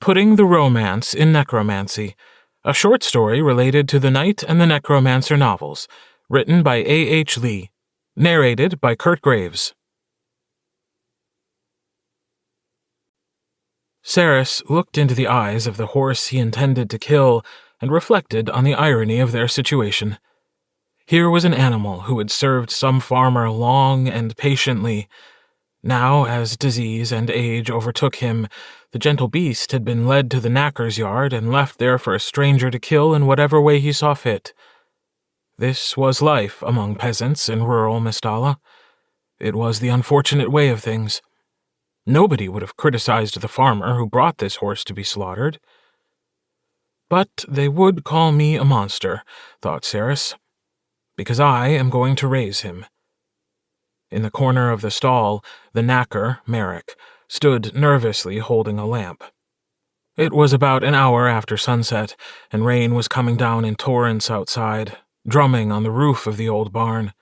Putting the Romance in Necromancy, a short story related to the Knight and the Necromancer novels, written by A.H. Lee, narrated by Kirt Graves. Sairis looked into the eyes of the horse he intended to kill and reflected on the irony of their situation. Here was an animal who had served some farmer long and patiently. Now, as disease and age overtook him, the gentle beast had been led to the knacker's yard and left there for a stranger to kill in whatever way he saw fit. This was life among peasants in rural Starla. It was the unfortunate way of things. Nobody would have criticized the farmer who brought this horse to be slaughtered. But they would call me a monster, thought Sairis, because I am going to raise him. In the corner of the stall, the knacker, Merrick, stood nervously holding a lamp. It was about an hour after sunset, and rain was coming down in torrents outside, drumming on the roof of the old barn.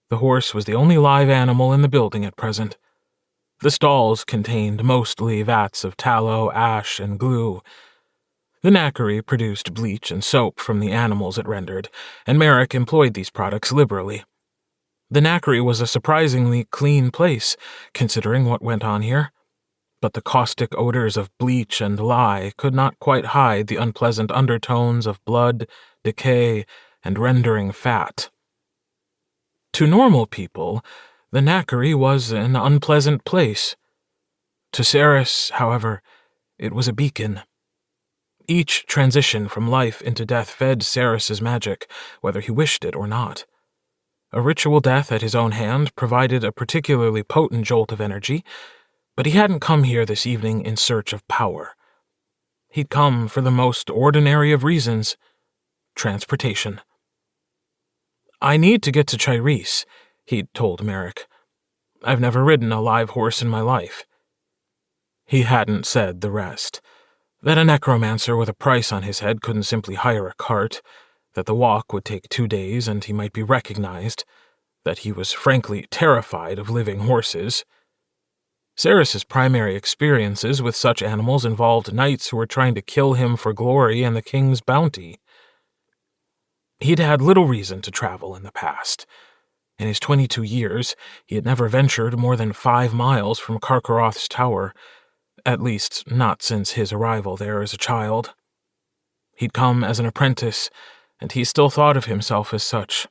The horse was the only live animal in the building at present. The stalls contained mostly vats of tallow, ash, and glue. The knackery produced bleach and soap from the animals it rendered, and Merrick employed these products liberally. The knackery was a surprisingly clean place, considering what went on here, but the caustic odors of bleach and lye could not quite hide the unpleasant undertones of blood, decay, and rendering fat. To normal people, the knackery was an unpleasant place. To Sairis, however, it was a beacon. Each transition from life into death fed Sairis's magic, whether he wished it or not. A ritual death at his own hand provided a particularly potent jolt of energy, but he hadn't come here this evening in search of power. He'd come for the most ordinary of reasons: transportation. "I need to get to Sairis," he'd told Merrick. "I've never ridden a live horse in my life." He hadn't said the rest. That a necromancer with a price on his head couldn't simply hire a cart, that the walk would take 2 days and he might be recognized, that he was frankly terrified of living horses. Sairis's primary experiences with such animals involved knights who were trying to kill him for glory and the king's bounty. He'd had little reason to travel in the past. In his 22 years, he had never ventured more than 5 miles from Karkaroth's tower, at least not since his arrival there as a child. He'd come as an apprentice, and he still thought of himself as such.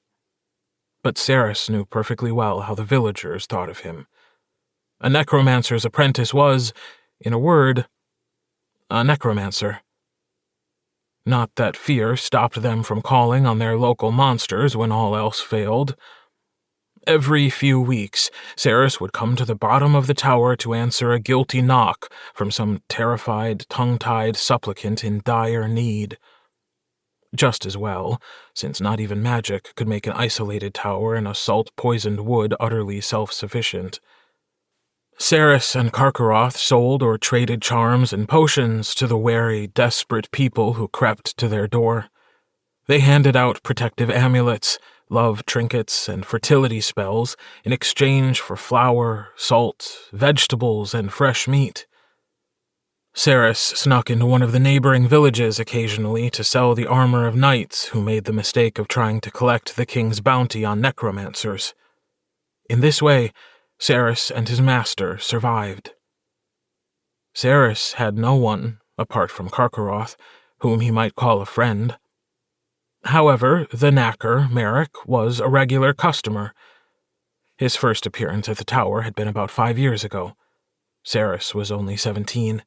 But Sairis knew perfectly well how the villagers thought of him. A necromancer's apprentice was, in a word, a necromancer. Not that fear stopped them from calling on their local monsters when all else failed. Every few weeks, Sairis would come to the bottom of the tower to answer a guilty knock from some terrified, tongue-tied supplicant in dire need. Just as well, since not even magic could make an isolated tower in a salt-poisoned wood utterly self-sufficient. Sairis and Karkaroth sold or traded charms and potions to the wary, desperate people who crept to their door. They handed out protective amulets, love trinkets, and fertility spells in exchange for flour, salt, vegetables, and fresh meat. Sairis snuck into one of the neighboring villages occasionally to sell the armor of knights who made the mistake of trying to collect the king's bounty on necromancers. In this way, Sairis and his master survived. Sairis had no one, apart from Karkaroth, whom he might call a friend. However, the knacker, Merrick, was a regular customer. His first appearance at the tower had been about 5 years ago. Sairis was only 17.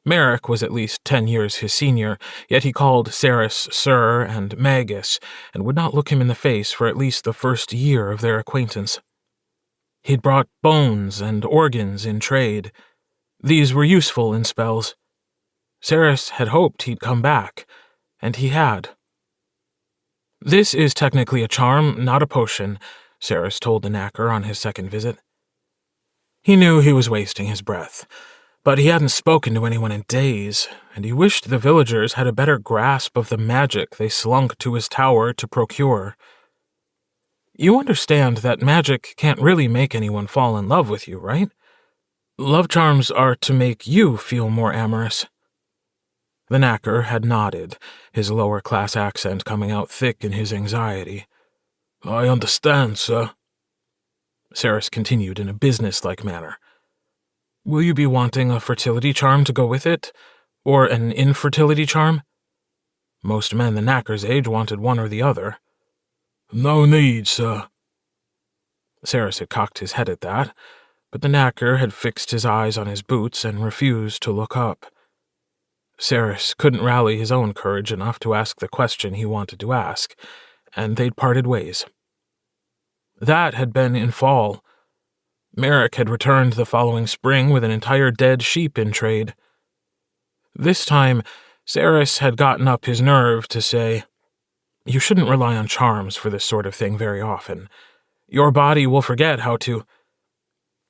Merrick was at least 10 years his senior, yet he called Sairis Sir and Magus, and would not look him in the face for at least the first year of their acquaintance. He'd brought bones and organs in trade. These were useful in spells. Sairis had hoped he'd come back, and he had. "This is technically a charm, not a potion," Sairis told the knacker on his second visit. He knew he was wasting his breath, but he hadn't spoken to anyone in days, and he wished the villagers had a better grasp of the magic they slunk to his tower to procure. "You understand that magic can't really make anyone fall in love with you, right? Love charms are to make you feel more amorous." The knacker had nodded, his lower-class accent coming out thick in his anxiety. "I understand, sir." Sairis continued in a business-like manner. "Will you be wanting a fertility charm to go with it? Or an infertility charm?" Most men the knacker's age wanted one or the other. "No need, sir." Sairis had cocked his head at that, but the knacker had fixed his eyes on his boots and refused to look up. Sairis couldn't rally his own courage enough to ask the question he wanted to ask, and they'd parted ways. That had been in fall. Merrick had returned the following spring with an entire dead sheep in trade. This time, Sairis had gotten up his nerve to say, "You shouldn't rely on charms for this sort of thing very often. Your body will forget how to—"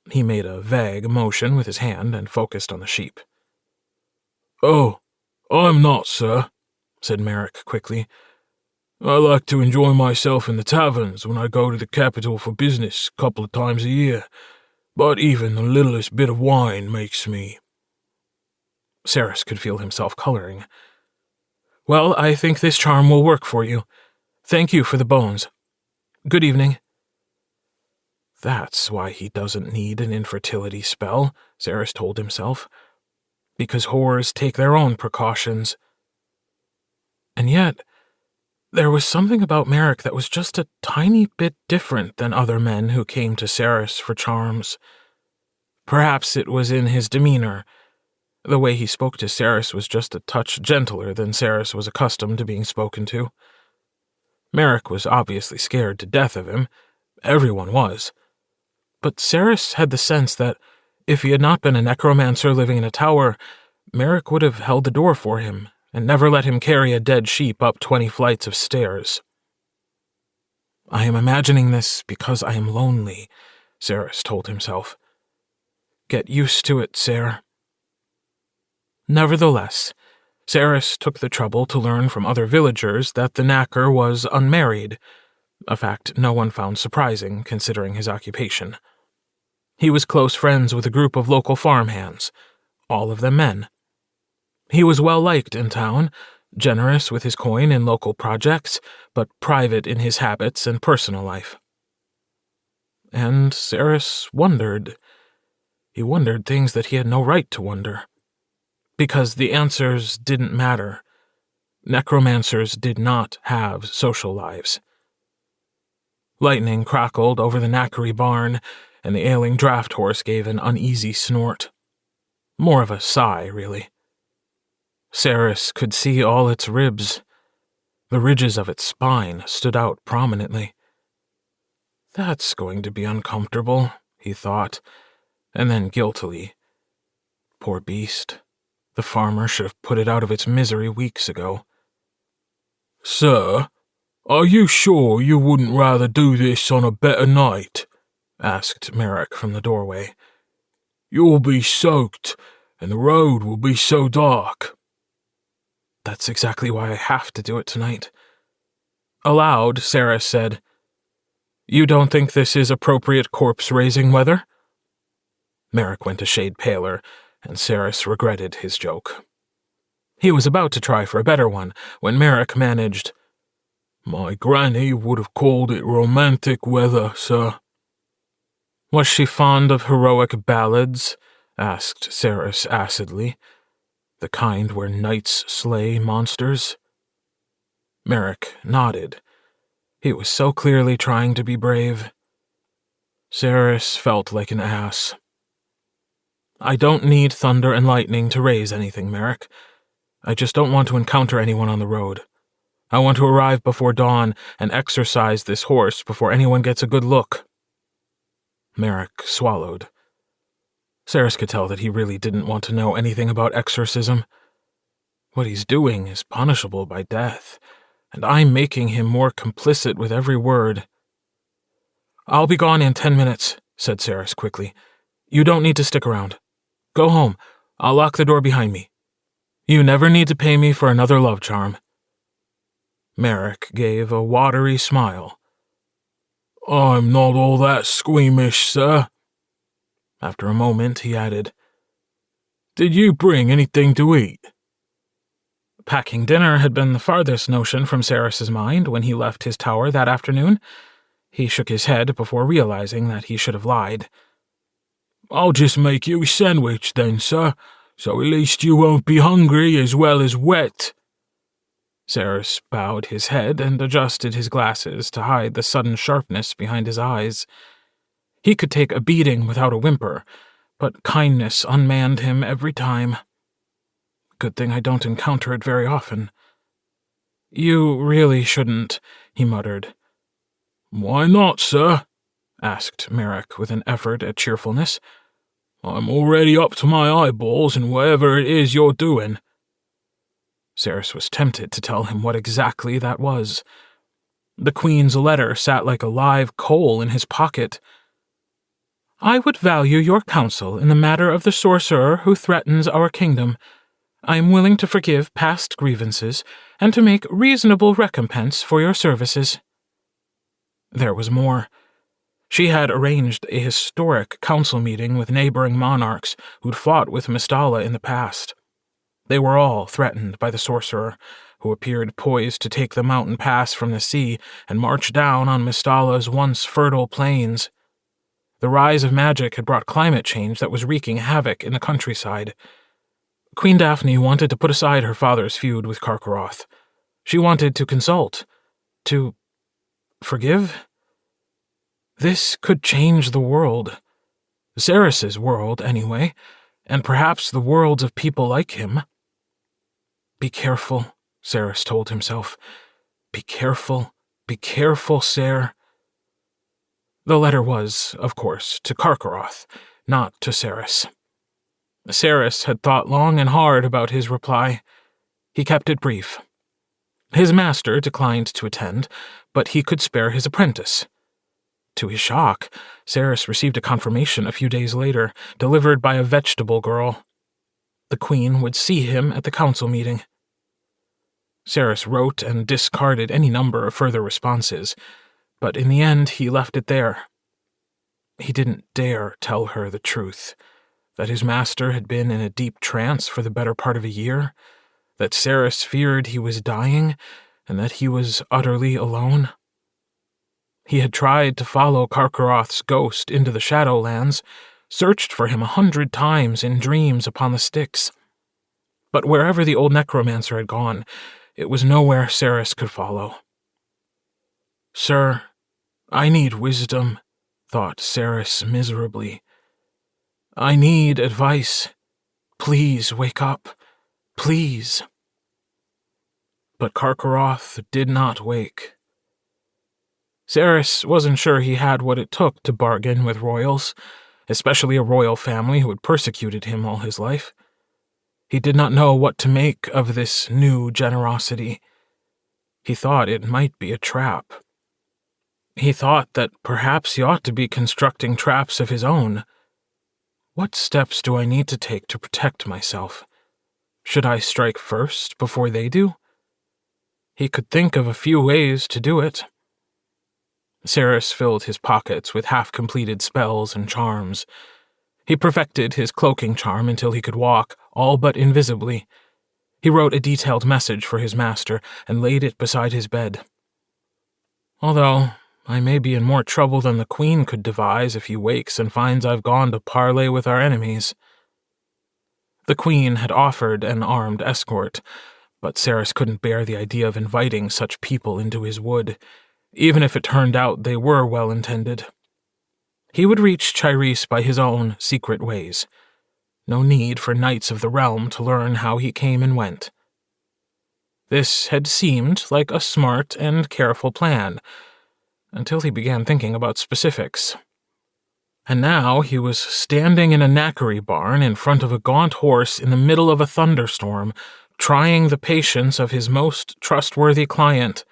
He made a vague motion with his hand and focused on the sheep. "Oh, I'm not, sir," said Merrick quickly. "I like to enjoy myself in the taverns when I go to the capital for business a couple of times a year, but even the littlest bit of wine makes me—" Sairis could feel himself coloring. "Well, I think this charm will work for you. Thank you for the bones. Good evening." That's why he doesn't need an infertility spell, Sairis told himself. Because whores take their own precautions. And yet, there was something about Merrick that was just a tiny bit different than other men who came to Sairis for charms. Perhaps it was in his demeanor. The way he spoke to Sairis was just a touch gentler than Sairis was accustomed to being spoken to. Merrick was obviously scared to death of him. Everyone was. But Sairis had the sense that, if he had not been a necromancer living in a tower, Merrick would have held the door for him and never let him carry a dead sheep up 20 flights of stairs. "I am imagining this because I am lonely," Sairis told himself. "Get used to it, Sair." Nevertheless, Sairis took the trouble to learn from other villagers that the knacker was unmarried, a fact no one found surprising considering his occupation. He was close friends with a group of local farmhands, all of them men. He was well-liked in town, generous with his coin in local projects, but private in his habits and personal life. And Sairis wondered. He wondered things that he had no right to wonder. Because the answers didn't matter. Necromancers did not have social lives. Lightning crackled over the knackery barn, and the ailing draft horse gave an uneasy snort. More of a sigh, really. Sairis could see all its ribs. The ridges of its spine stood out prominently. "That's going to be uncomfortable," he thought, and then guiltily. Poor beast. The farmer should have put it out of its misery weeks ago. "Sir, are you sure you wouldn't rather do this on a better night?" asked Merrick from the doorway. "You'll be soaked, and the road will be so dark." "That's exactly why I have to do it tonight." Aloud, Sairis said, "You don't think this is appropriate corpse-raising weather?" Merrick went a shade paler, and Sairis regretted his joke. He was about to try for a better one when Merrick managed, "My granny would have called it romantic weather, sir." "Was she fond of heroic ballads?" asked Sairis acidly. "The kind where knights slay monsters?" Merrick nodded. He was so clearly trying to be brave. Sairis felt like an ass. "I don't need thunder and lightning to raise anything, Merrick. I just don't want to encounter anyone on the road. I want to arrive before dawn and exorcise this horse before anyone gets a good look." Merrick swallowed. Sairis could tell that he really didn't want to know anything about exorcism. What he's doing is punishable by death, and I'm making him more complicit with every word. "I'll be gone in 10 minutes, said Sairis quickly. "You don't need to stick around. Go home. I'll lock the door behind me. You never need to pay me for another love charm." Merrick gave a watery smile. "I'm not all that squeamish, sir." After a moment, he added, "Did you bring anything to eat?" Packing dinner had been the farthest notion from Sairis's mind when he left his tower that afternoon. He shook his head before realizing that he should have lied. "I'll just make you a sandwich then, sir, so at least you won't be hungry as well as wet." Sairis bowed his head and adjusted his glasses to hide the sudden sharpness behind his eyes. He could take a beating without a whimper, but kindness unmanned him every time. Good thing I don't encounter it very often. "You really shouldn't," he muttered. "Why not, sir?" asked Merrick with an effort at cheerfulness. "I'm already up to my eyeballs in whatever it is you're doing." Sairis was tempted to tell him what exactly that was. The Queen's letter sat like a live coal in his pocket. "I would value your counsel in the matter of the sorcerer who threatens our kingdom. I am willing to forgive past grievances and to make reasonable recompense for your services." There was more. She had arranged a historic council meeting with neighboring monarchs who'd fought with Starla in the past. They were all threatened by the sorcerer, who appeared poised to take the mountain pass from the sea and march down on Starla's once fertile plains. The rise of magic had brought climate change that was wreaking havoc in the countryside. Queen Daphne wanted to put aside her father's feud with Karkaroth. She wanted to consult. To forgive? This could change the world. Sairis's world, anyway, and perhaps the worlds of people like him. Be careful, Sairis told himself. Be careful, Sair. The letter was, of course, to Karkaroth, not to Sairis. Sairis had thought long and hard about his reply. He kept it brief. His master declined to attend, but he could spare his apprentice. To his shock, Sairis received a confirmation a few days later, delivered by a vegetable girl. The Queen would see him at the council meeting. Sairis wrote and discarded any number of further responses, but in the end he left it there. He didn't dare tell her the truth, that his master had been in a deep trance for the better part of a year, that Sairis feared he was dying, and that he was utterly alone. He had tried to follow Karkaroth's ghost into the Shadowlands, searched for him 100 times in dreams upon the Styx. But wherever the old Necromancer had gone, it was nowhere Sairis could follow. "Sir, I need wisdom," thought Sairis miserably. "I need advice. Please wake up. Please." But Karkaroth did not wake. Sairis wasn't sure he had what it took to bargain with royals, especially a royal family who had persecuted him all his life. He did not know what to make of this new generosity. He thought it might be a trap. He thought that perhaps he ought to be constructing traps of his own. What steps do I need to take to protect myself? Should I strike first before they do? He could think of a few ways to do it. Sairis filled his pockets with half-completed spells and charms. He perfected his cloaking charm until he could walk, all but invisibly. He wrote a detailed message for his master and laid it beside his bed. "Although I may be in more trouble than the Queen could devise if he wakes and finds I've gone to parley with our enemies." The Queen had offered an armed escort, but Sairis couldn't bear the idea of inviting such people into his wood, even if it turned out they were well-intended. He would reach Sairis by his own secret ways. No need for knights of the realm to learn how he came and went. This had seemed like a smart and careful plan, until he began thinking about specifics. And now he was standing in a knackery barn in front of a gaunt horse in the middle of a thunderstorm, trying the patience of his most trustworthy client.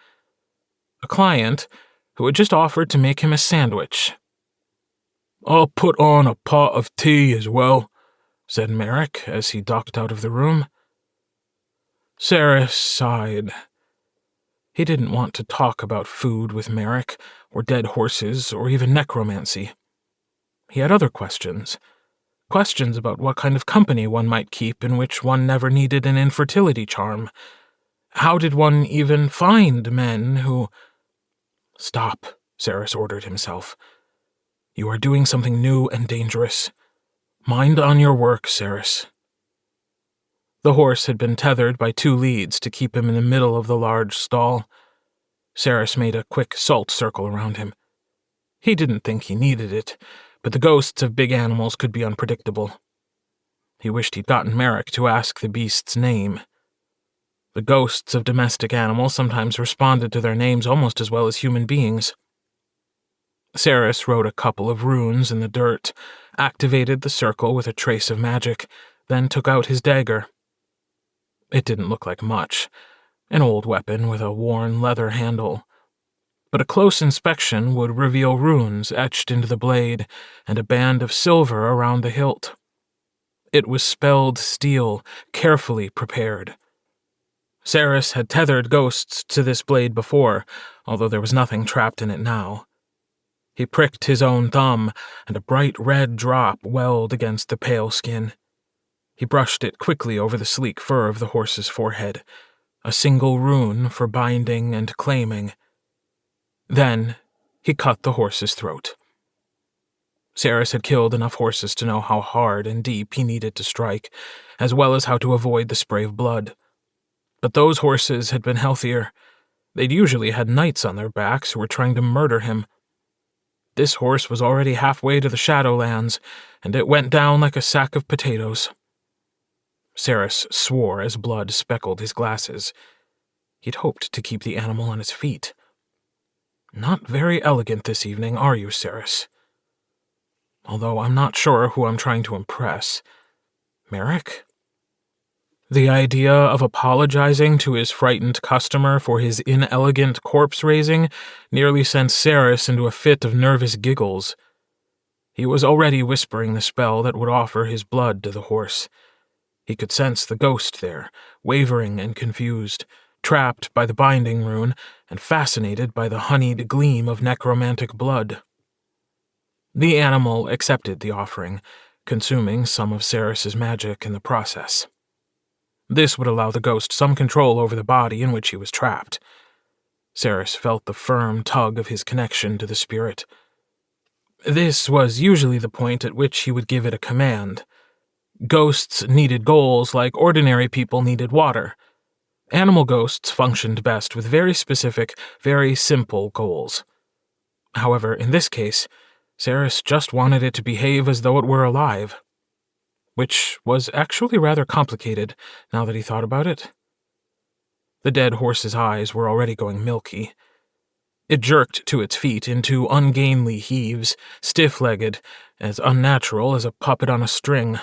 A client who had just offered to make him a sandwich. "I'll put on a pot of tea as well," said Merrick as he ducked out of the room. Sairis sighed. He didn't want to talk about food with Merrick, or dead horses, or even necromancy. He had other questions. Questions about what kind of company one might keep in which one never needed an infertility charm. How did one even find men who— "Stop," Sairis ordered himself. "You are doing something new and dangerous. Mind on your work, Sairis." The horse had been tethered by 2 leads to keep him in the middle of the large stall. Sairis made a quick salt circle around him. He didn't think he needed it, but the ghosts of big animals could be unpredictable. He wished he'd gotten Merrick to ask the beast's name. The ghosts of domestic animals sometimes responded to their names almost as well as human beings. Sairis wrote a couple of runes in the dirt, activated the circle with a trace of magic, then took out his dagger. It didn't look like much, an old weapon with a worn leather handle, but a close inspection would reveal runes etched into the blade and a band of silver around the hilt. It was spelled steel, carefully prepared. Sairis had tethered ghosts to this blade before, although there was nothing trapped in it now. He pricked his own thumb, and a bright red drop welled against the pale skin. He brushed it quickly over the sleek fur of the horse's forehead, a single rune for binding and claiming. Then he cut the horse's throat. Sairis had killed enough horses to know how hard and deep he needed to strike, as well as how to avoid the spray of blood. But those horses had been healthier. They'd usually had knights on their backs who were trying to murder him. This horse was already halfway to the Shadowlands, and it went down like a sack of potatoes. Sairis swore as blood speckled his glasses. He'd hoped to keep the animal on his feet. "Not very elegant this evening, are you, Sairis? Although I'm not sure who I'm trying to impress. Merrick?" The idea of apologizing to his frightened customer for his inelegant corpse-raising nearly sent Sairis into a fit of nervous giggles. He was already whispering the spell that would offer his blood to the horse. He could sense the ghost there, wavering and confused, trapped by the binding rune and fascinated by the honeyed gleam of necromantic blood. The animal accepted the offering, consuming some of Sairis's magic in the process. This would allow the ghost some control over the body in which he was trapped. Sairis felt the firm tug of his connection to the spirit. This was usually the point at which he would give it a command. Ghosts needed goals like ordinary people needed water. Animal ghosts functioned best with very specific, very simple goals. However, in this case, Sairis just wanted it to behave as though it were alive. Which was actually rather complicated, now that he thought about it. The dead horse's eyes were already going milky. It jerked to its feet in 2 ungainly heaves, stiff-legged, as unnatural as a puppet on a string.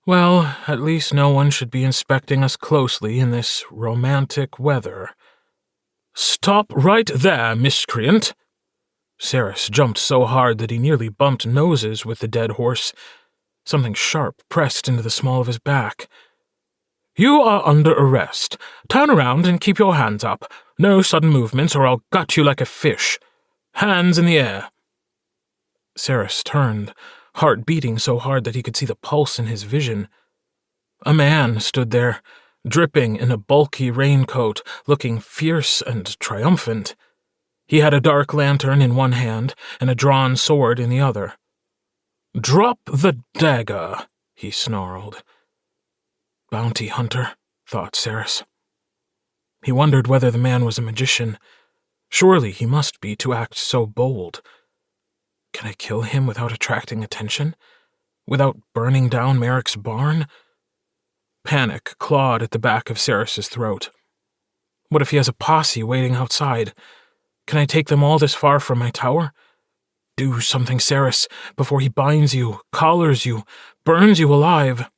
Well, at least no one should be inspecting us closely in this romantic weather. "Stop right there, miscreant!" Sairis jumped so hard that he nearly bumped noses with the dead horse. Something sharp pressed into the small of his back. "You are under arrest. Turn around and keep your hands up. No sudden movements or I'll gut you like a fish. Hands in the air." Sairis turned, heart beating so hard that he could see the pulse in his vision. A man stood there, dripping in a bulky raincoat, looking fierce and triumphant. He had a dark lantern in one hand and a drawn sword in the other. "Drop the dagger," he snarled. Bounty hunter, thought Sairis. He wondered whether the man was a magician. Surely he must be to act so bold. Can I kill him without attracting attention? Without burning down Merrick's barn? Panic clawed at the back of Sairis's throat. What if he has a posse waiting outside? Can I take them all this far from my tower? Do something, Sairis, before he binds you, collars you, burns you alive.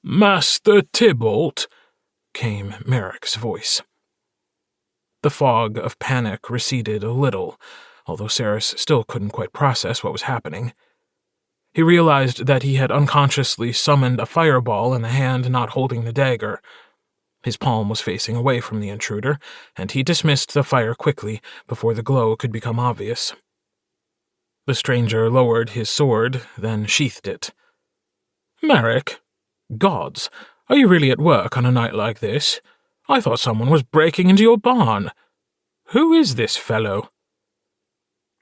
"Master Tybalt," came Merrick's voice. The fog of panic receded a little, although Sairis still couldn't quite process what was happening. He realized that he had unconsciously summoned a fireball in the hand not holding the dagger. His palm was facing away from the intruder, and he dismissed the fire quickly before the glow could become obvious. The stranger lowered his sword, then sheathed it. "Merrick? Gods, are you really at work on a night like this? I thought someone was breaking into your barn. Who is this fellow?"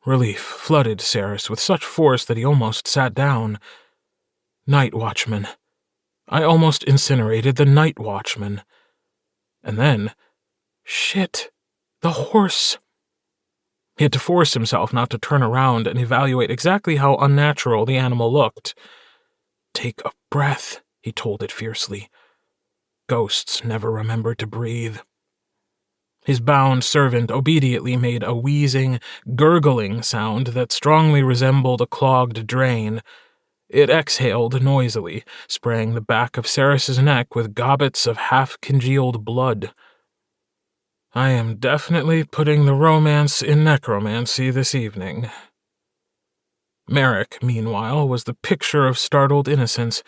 Relief flooded Sairis with such force that he almost sat down. Night watchman. I almost incinerated the night watchman. And then, shit, the horse. He had to force himself not to turn around and evaluate exactly how unnatural the animal looked. "Take a breath," he told it fiercely. Ghosts never remember to breathe. His bound servant obediently made a wheezing, gurgling sound that strongly resembled a clogged drain. It exhaled noisily, spraying the back of Sairis's neck with gobbets of half-congealed blood. "I am definitely putting the romance in necromancy this evening." Merrick, meanwhile, was the picture of startled innocence,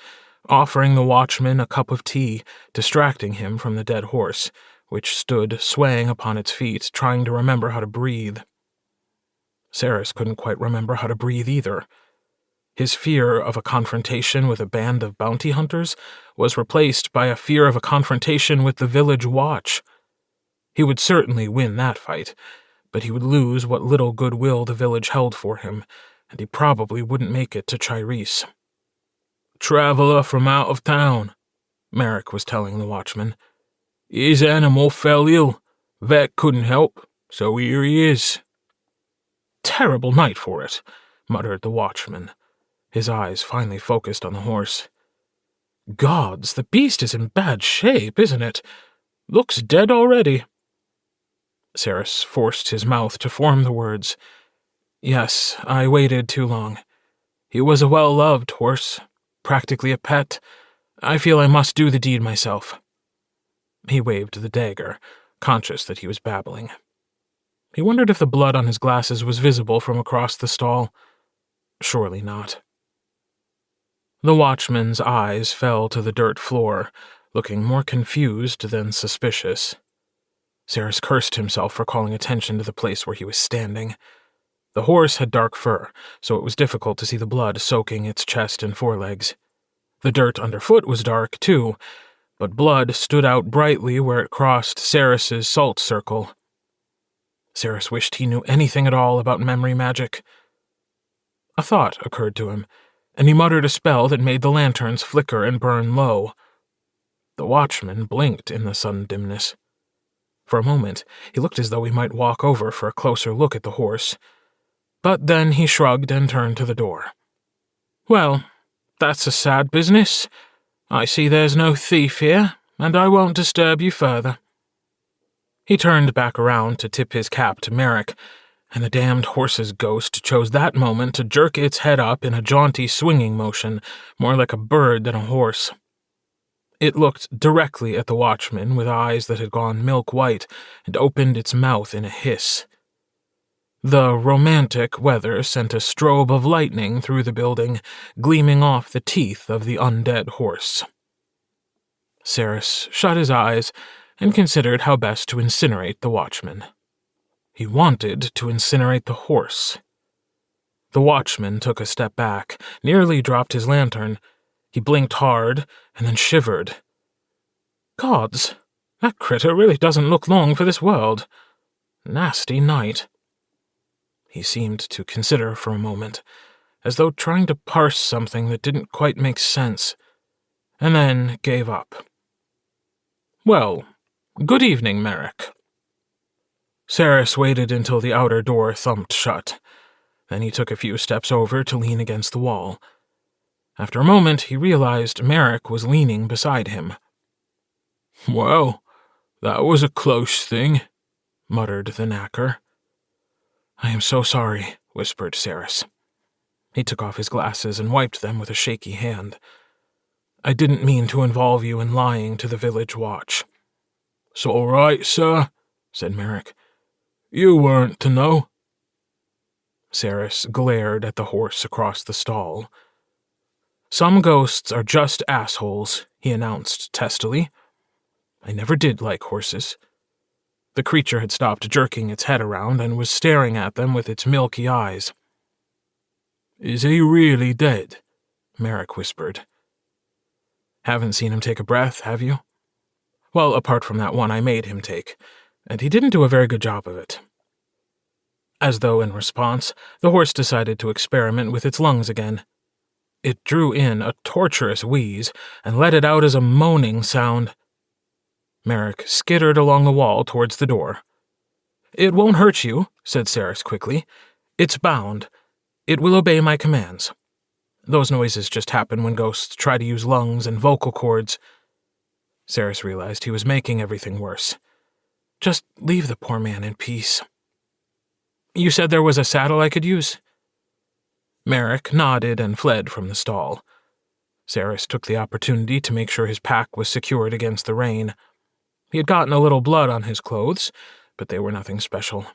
offering the watchman a cup of tea, distracting him from the dead horse, which stood swaying upon its feet, trying to remember how to breathe. Sairis couldn't quite remember how to breathe either. His fear of a confrontation with a band of bounty hunters was replaced by a fear of a confrontation with the village watch. He would certainly win that fight, but he would lose what little goodwill the village held for him, and he probably wouldn't make it to Sairis. "Traveler from out of town," Merrick was telling the watchman. "His animal fell ill. Vet couldn't help, so here he is." "Terrible night for it," muttered the watchman. His eyes finally focused on the horse. "Gods, the beast is in bad shape, isn't it? Looks dead already." Sairis forced his mouth to form the words. "Yes, I waited too long. He was a well-loved horse, practically a pet. I feel I must do the deed myself." He waved the dagger, conscious that he was babbling. He wondered if the blood on his glasses was visible from across the stall. Surely not. The watchman's eyes fell to the dirt floor, looking more confused than suspicious. Sairis cursed himself for calling attention to the place where he was standing. The horse had dark fur, so it was difficult to see the blood soaking its chest and forelegs. The dirt underfoot was dark, too, but blood stood out brightly where it crossed Sairis's salt circle. Sairis wished he knew anything at all about memory magic. A thought occurred to him, and he muttered a spell that made the lanterns flicker and burn low. The watchman blinked in the sun dimness. For a moment, he looked as though he might walk over for a closer look at the horse, but then he shrugged and turned to the door. "Well, that's a sad business. I see there's no thief here, and I won't disturb you further." He turned back around to tip his cap to Merrick, and the damned horse's ghost chose that moment to jerk its head up in a jaunty swinging motion, more like a bird than a horse. It looked directly at the watchman with eyes that had gone milk-white and opened its mouth in a hiss. The romantic weather sent a strobe of lightning through the building, gleaming off the teeth of the undead horse. Sairis shut his eyes and considered how best to incinerate the watchman. He wanted to incinerate the horse. The watchman took a step back, nearly dropped his lantern. He blinked hard and then shivered. "Gods, that critter really doesn't look long for this world. Nasty night." He seemed to consider for a moment, as though trying to parse something that didn't quite make sense, and then gave up. "Well, good evening, Merrick." Sairis waited until the outer door thumped shut. Then he took a few steps over to lean against the wall. After a moment, he realized Merrick was leaning beside him. "Well, that was a close thing," muttered the knacker. "I am so sorry," whispered Sairis. He took off his glasses and wiped them with a shaky hand. "I didn't mean to involve you in lying to the village watch." "It's all right, sir," said Merrick. "You weren't to know." Sairis glared at the horse across the stall. "Some ghosts are just assholes," he announced testily. "I never did like horses." The creature had stopped jerking its head around and was staring at them with its milky eyes. "Is he really dead?" Merrick whispered. "Haven't seen him take a breath, have you?" Well, apart from that one I made him take, and he didn't do a very good job of it. As though in response, the horse decided to experiment with its lungs again. It drew in a torturous wheeze and let it out as a moaning sound. Merrick skittered along the wall towards the door. "It won't hurt you," said Sairis quickly. "It's bound. It will obey my commands. Those noises just happen when ghosts try to use lungs and vocal cords." Sairis realized he was making everything worse. Just leave the poor man in peace. "You said there was a saddle I could use?" Merrick nodded and fled from the stall. Sairis took the opportunity to make sure his pack was secured against the rain. He had gotten a little blood on his clothes, but they were nothing special.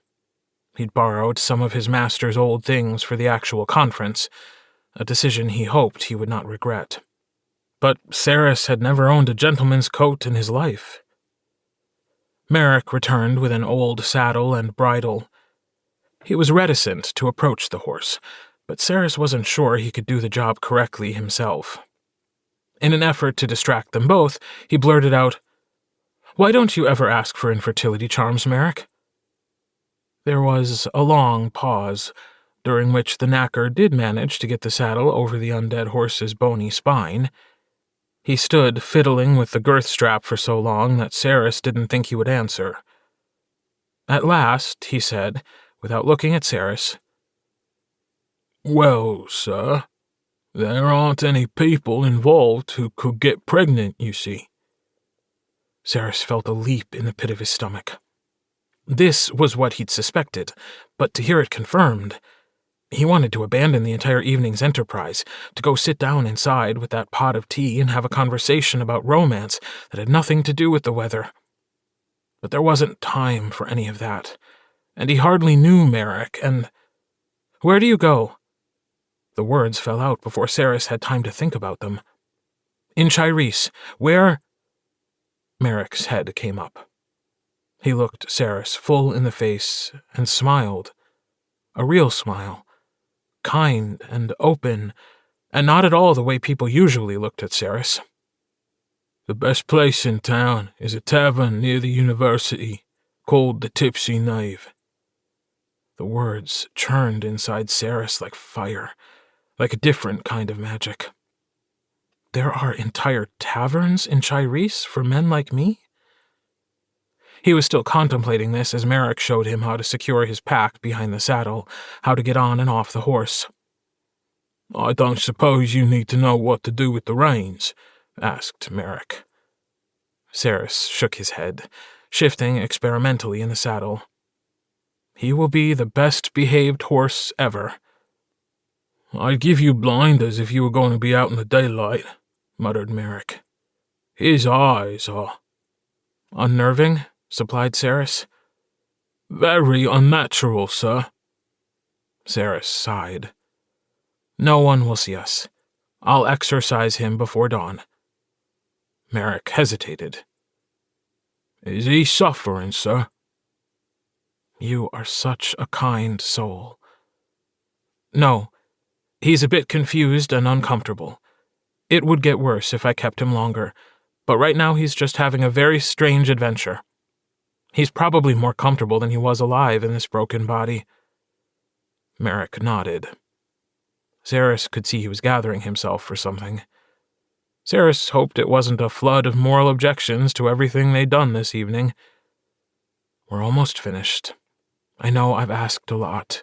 He'd borrowed some of his master's old things for the actual conference, a decision he hoped he would not regret. But Sairis had never owned a gentleman's coat in his life. Merrick returned with an old saddle and bridle. He was reticent to approach the horse, but Sairis wasn't sure he could do the job correctly himself. In an effort to distract them both, he blurted out, "Why don't you ever ask for infertility charms, Merrick?" There was a long pause, during which the knacker did manage to get the saddle over the undead horse's bony spine. He stood fiddling with the girth strap for so long that Sairis didn't think he would answer. At last, he said, without looking at Sairis, "Well, sir, there aren't any people involved who could get pregnant, you see." Sairis felt a leap in the pit of his stomach. This was what he'd suspected, but to hear it confirmed, he wanted to abandon the entire evening's enterprise, to go sit down inside with that pot of tea and have a conversation about romance that had nothing to do with the weather. But there wasn't time for any of that, and he hardly knew Merrick, and... "Where do you go?" The words fell out before Sairis had time to think about them. "In Sairis. Where—" Merrick's head came up. He looked Sairis full in the face and smiled. A real smile. Kind and open, and not at all the way people usually looked at Sairis. "The best place in town is a tavern near the university, called the Tipsy Knave." The words churned inside Sairis like fire, like a different kind of magic. There are entire taverns in Sairis for men like me? He was still contemplating this as Merrick showed him how to secure his pack behind the saddle, how to get on and off the horse. "I don't suppose you need to know what to do with the reins?" asked Merrick. Sairis shook his head, shifting experimentally in the saddle. "He will be the best-behaved horse ever." "I'd give you blinders if you were going to be out in the daylight," muttered Merrick. "His eyes are—" "Unnerving?" supplied Sairis. "Very unnatural, sir." Sairis sighed. "No one will see us. I'll exorcise him before dawn." Merrick hesitated. "Is he suffering, sir?" "You are such a kind soul." "No. He's a bit confused and uncomfortable. It would get worse if I kept him longer, but right now he's just having a very strange adventure. He's probably more comfortable than he was alive in this broken body." Merrick nodded. Sairis could see he was gathering himself for something. Sairis hoped it wasn't a flood of moral objections to everything they'd done this evening. "We're almost finished. I know I've asked a lot.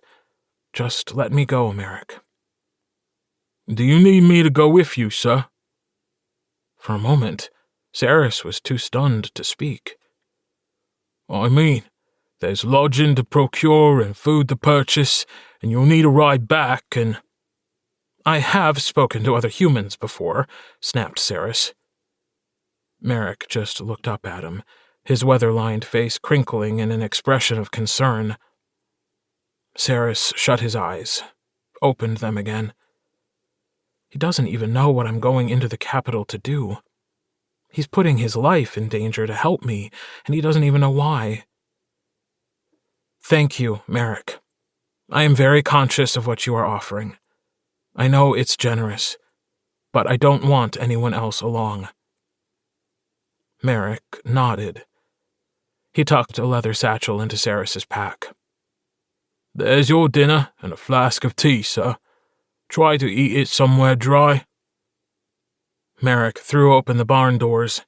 Just let me go, Merrick." "Do you need me to go with you, sir?" For a moment, Sairis was too stunned to speak. "I mean, there's lodging to procure and food to purchase, and you'll need a ride back, and—" "I have spoken to other humans before," snapped Sairis. Merrick just looked up at him, his weather-lined face crinkling in an expression of concern. Sairis shut his eyes, opened them again. "He doesn't even know what I'm going into the capital to do. He's putting his life in danger to help me, and he doesn't even know why." "Thank you, Merrick. I am very conscious of what you are offering. I know it's generous, but I don't want anyone else along." Merrick nodded. He tucked a leather satchel into Sairis's pack. There's your dinner and a flask of tea, sir. Try to eat it somewhere dry. Merrick threw open the barn doors.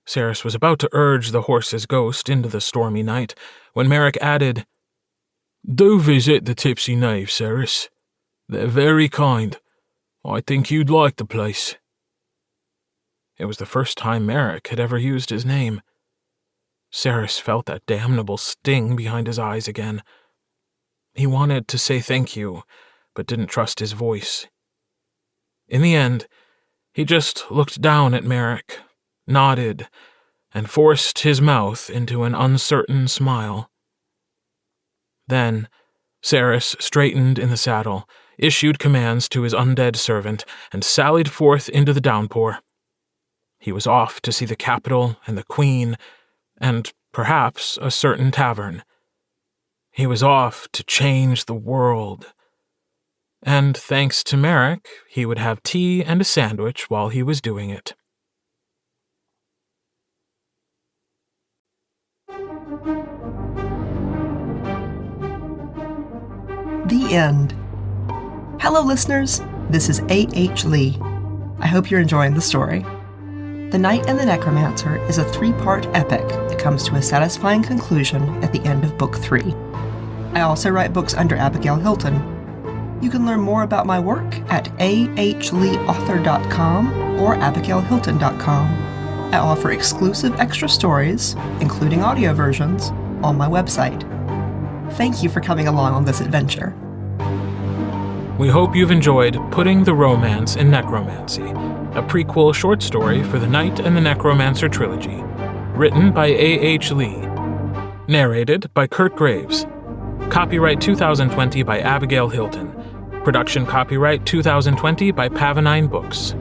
Sairis was about to urge the horse's ghost into the stormy night when Merrick added, Do visit the Tipsy Knave, Sairis. They're very kind. I think you'd like the place. It was the first time Merrick had ever used his name. Sairis felt that damnable sting behind his eyes again. He wanted to say thank you, but didn't trust his voice. In the end, he just looked down at Merrick, nodded, and forced his mouth into an uncertain smile. Then, Sairis straightened in the saddle, issued commands to his undead servant, and sallied forth into the downpour. He was off to see the capital and the Queen, and perhaps a certain tavern. He was off to change the world. And thanks to Merrick, he would have tea and a sandwich while he was doing it. The end. Hello, listeners. This is A.H. Lee. I hope you're enjoying the story. The Knight and the Necromancer is a 3-part epic that comes to a satisfying conclusion at the end of Book 3. I also write books under Abigail Hilton. You can learn more about my work at ahleeauthor.com or abigailhilton.com. I offer exclusive extra stories, including audio versions, on my website. Thank you for coming along on this adventure. We hope you've enjoyed Putting the Romance in Necromancy, a prequel short story for the Knight and the Necromancer trilogy, written by A.H. Lee, narrated by Kirt Graves, copyright 2020 by Abigail Hilton, production copyright 2020 by Pavonine Books.